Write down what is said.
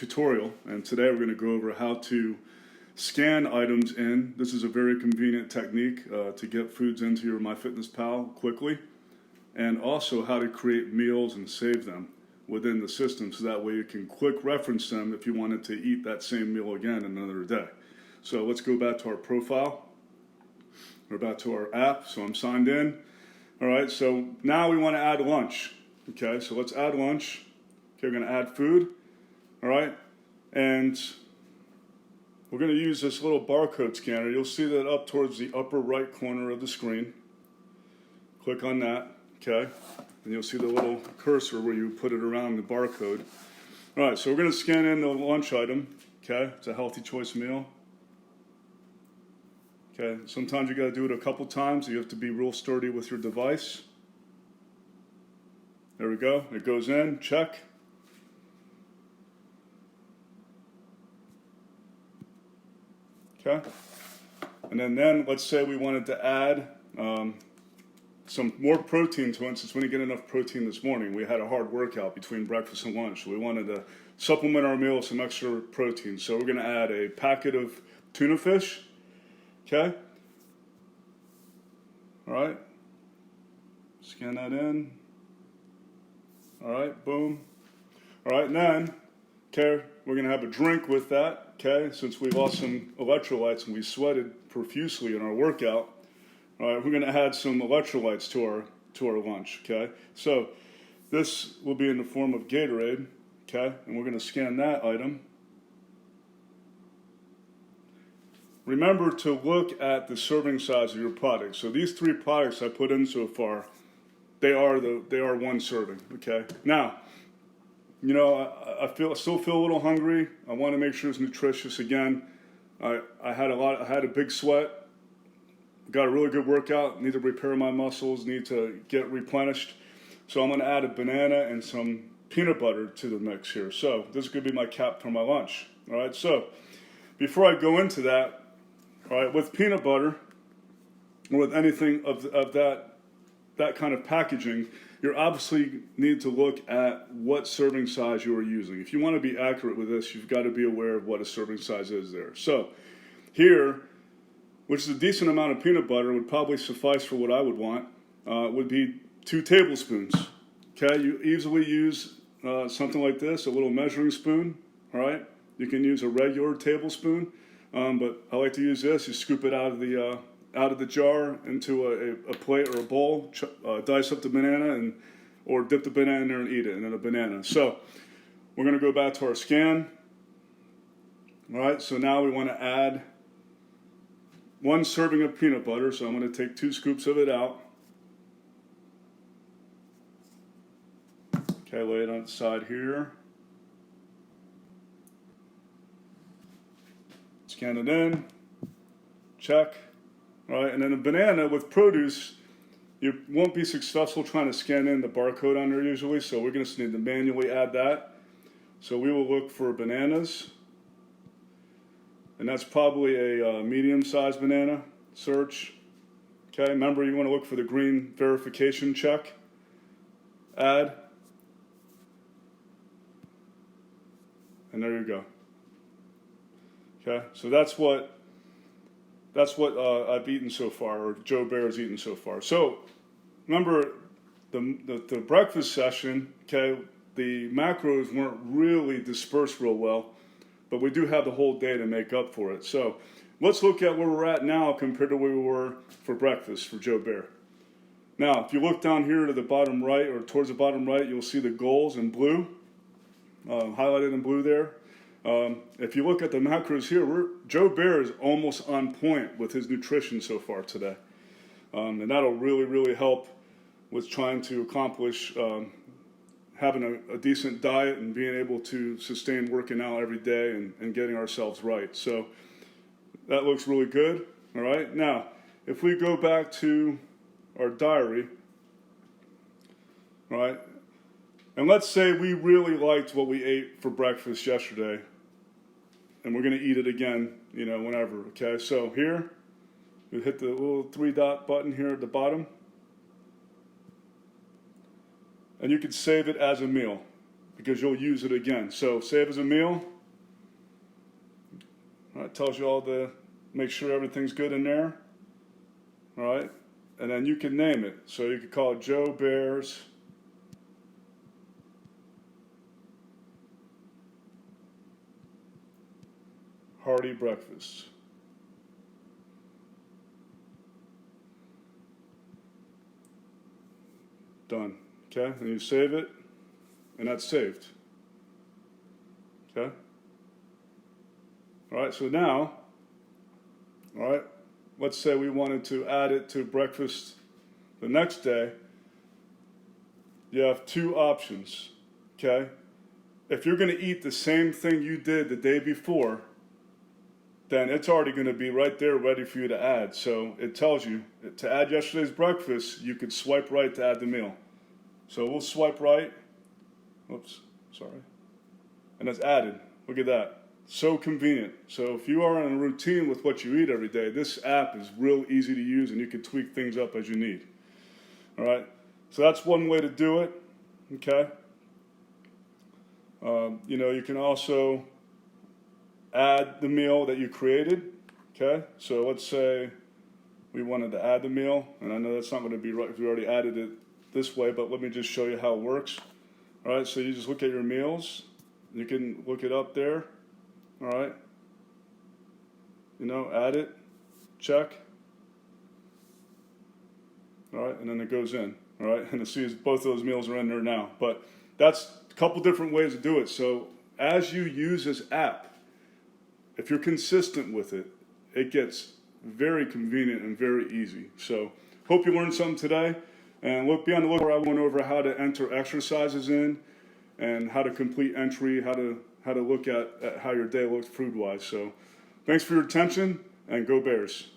tutorial, and today we're going to go over how to scan items in. This is a very convenient technique to get foods into your MyFitnessPal quickly, and also how to create meals and save them within the system so that way you can quick reference them if you wanted to eat that same meal again another day. So let's go back to our profile. We're back to our app, so I'm signed in. All right, so now we want to add lunch. Okay, so let's add lunch. Okay, we're going to add food. All right, and we're going to use this little barcode scanner. You'll see that up towards the upper right corner of the screen. Click on that, okay, and you'll see the little cursor where you put it around the barcode. All right, so we're going to scan in the lunch item. Okay, it's a healthy choice meal. Okay, sometimes you got to do it a couple times. So you have to be real sturdy with your device. There we go. It goes in. Check. Okay. And then let's say we wanted to add some more protein to it, since we didn't get enough protein this morning. We had a hard workout between breakfast and lunch. So we wanted to supplement our meal with some extra protein. So we're going to add a packet of tuna fish. Okay. All right. Scan that in. All right. Boom. All right. And then, okay, we're going to have a drink with that. Okay. Since we lost some electrolytes and we sweated profusely in our workout. All right. We're going to add some electrolytes to our lunch. Okay. So this will be in the form of Gatorade. Okay. And we're going to scan that item. Remember to look at the serving size of your product. So these 3 products I put in so far, they are one serving. Okay. Now, you know, I still feel a little hungry. I want to make sure it's nutritious. Again, I had a big sweat. Got a really good workout. Need to repair my muscles. Need to get replenished. So I'm going to add a banana and some peanut butter to the mix here. So this is going to be my cap for my lunch. All right. So before I go into that. All right, with peanut butter, or with anything of that kind of packaging, you obviously need to look at what serving size you are using. If you want to be accurate with this, you've got to be aware of what a serving size is there. So here, which is a decent amount of peanut butter, would probably suffice for what I would want, would be 2 tablespoons. Okay, you easily use something like this, a little measuring spoon. All right, you can use a regular tablespoon. But I like to use this. You scoop it out of the jar into a plate or a bowl. Dice up the banana or dip the banana in there and eat it, and then a banana. So we're going to go back to our scan. All right. So now we want to add 1 serving of peanut butter. So I'm going to take 2 scoops of it out. Okay, lay it on the side here. Scan it in, check, all right, and then a banana with produce, you won't be successful trying to scan in the barcode on there usually, so we're going to need to manually add that. So we will look for bananas, and that's probably a medium-sized banana, search. Okay, remember you want to look for the green verification check, add, and there you go. Okay, so that's what I've eaten so far, or Joe Bear has eaten so far. So remember the breakfast session. Okay, the macros weren't really dispersed real well, but we do have the whole day to make up for it. So let's look at where we're at now compared to where we were for breakfast for Joe Bear. Now, if you look down here to the bottom right, or towards the bottom right, you'll see the goals in blue, highlighted in blue there. If you look at the macros here, Joe Bear is almost on point with his nutrition so far today. And that'll really, really help with trying to accomplish having a decent diet and being able to sustain working out every day and getting ourselves right. So that looks really good. All right. Now, if we go back to our diary, all right, and let's say we really liked what we ate for breakfast yesterday, and we're going to eat it again, you know, whenever, okay? So here, we hit the little 3-dot button here at the bottom, and you can save it as a meal. because you'll use it again. So save as a meal. All right, tells you all the, make sure everything's good in there. All right, and then you can name it. So you could call it Joe Bear's Hearty Breakfast. Done. Okay, and you save it, and that's saved. Okay. All right, so now, all right, let's say we wanted to add it to breakfast the next day. You have two options, okay? If you're going to eat the same thing you did the day before, then it's already going to be right there ready for you to add. So it tells you to add yesterday's breakfast, you could swipe right to add the meal. So we'll swipe right. Oops, sorry. And it's added. Look at that. So convenient. So if you are in a routine with what you eat every day, this app is real easy to use, and you can tweak things up as you need. All right. So that's one way to do it. Okay. You know, you can also add the meal that you created. Okay. So let's say we wanted to add the meal, and I know that's not going to be right if we already added it this way, but let me just show you how it works. All right. So you just look at your meals. You can look it up there. All right, you know, add it, check. All right, and then it goes in. All right, and it sees both those meals are in there now. But that's a couple different ways to do it. So as you use this app, if you're consistent with it, it gets very convenient and very easy. So hope you learned something today. And be on the lookout where I went over how to enter exercises in and how to complete entry, how to look at how your day looks food-wise. So thanks for your attention, and go Bears.